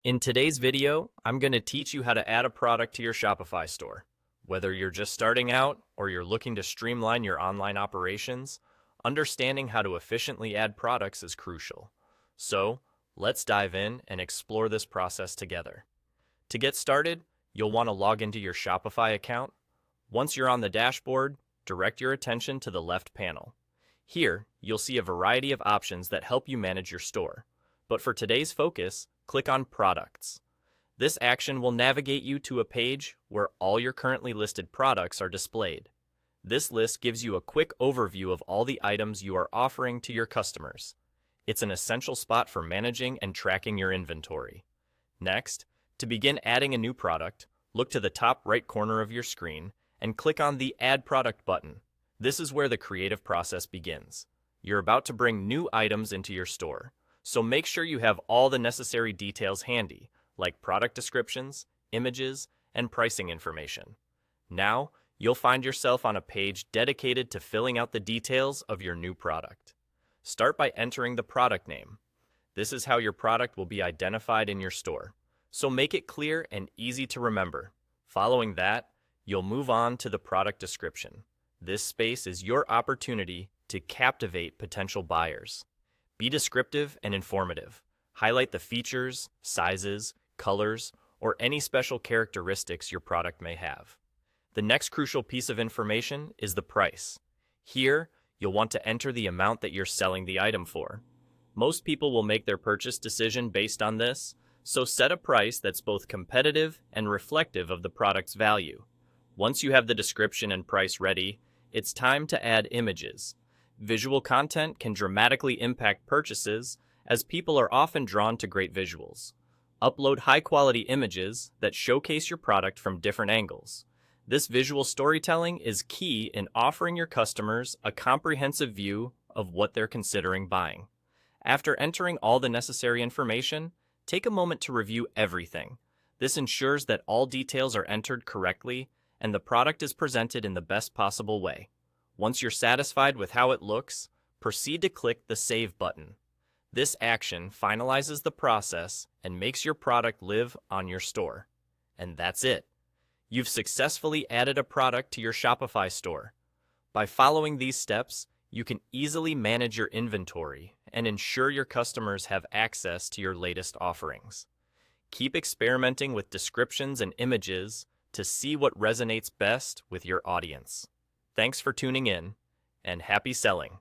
In today's video, I'm going to teach you how to add a product to your Shopify store. Whether you're just starting out or you're looking to streamline your online operations, understanding how to efficiently add products is crucial. So, let's dive in and explore this process together. To get started, you'll want to log into your Shopify account. Once you're on the dashboard, direct your attention to the left panel. Here, you'll see a variety of options that help you manage your store. But for today's focus, click on Products. This action will navigate you to a page where all your currently listed products are displayed. This list gives you a quick overview of all the items you are offering to your customers. It's an essential spot for managing and tracking your inventory. Next, to begin adding a new product, look to the top right corner of your screen and click on the Add Product button. This is where the creative process begins. You're about to bring new items into your store, so make sure you have all the necessary details handy, like product descriptions, images, and pricing information. Now, you'll find yourself on a page dedicated to filling out the details of your new product. Start by entering the product name. This is how your product will be identified in your store, so make it clear and easy to remember. Following that, you'll move on to the product description. This space is your opportunity to captivate potential buyers. Be descriptive and informative. Highlight the features, sizes, colors, or any special characteristics your product may have. The next crucial piece of information is the price. Here, you'll want to enter the amount that you're selling the item for. Most people will make their purchase decision based on this, so set a price that's both competitive and reflective of the product's value. Once you have the description and price ready, it's time to add images. Visual content can dramatically impact purchases, as people are often drawn to great visuals. Upload high-quality images that showcase your product from different angles. This visual storytelling is key in offering your customers a comprehensive view of what they're considering buying. After entering all the necessary information, take a moment to review everything. This ensures that all details are entered correctly and the product is presented in the best possible way. Once you're satisfied with how it looks, proceed to click the Save button. This action finalizes the process and makes your product live on your store. And that's it. You've successfully added a product to your Shopify store. By following these steps, you can easily manage your inventory and ensure your customers have access to your latest offerings. Keep experimenting with descriptions and images to see what resonates best with your audience. Thanks for tuning in, and happy selling!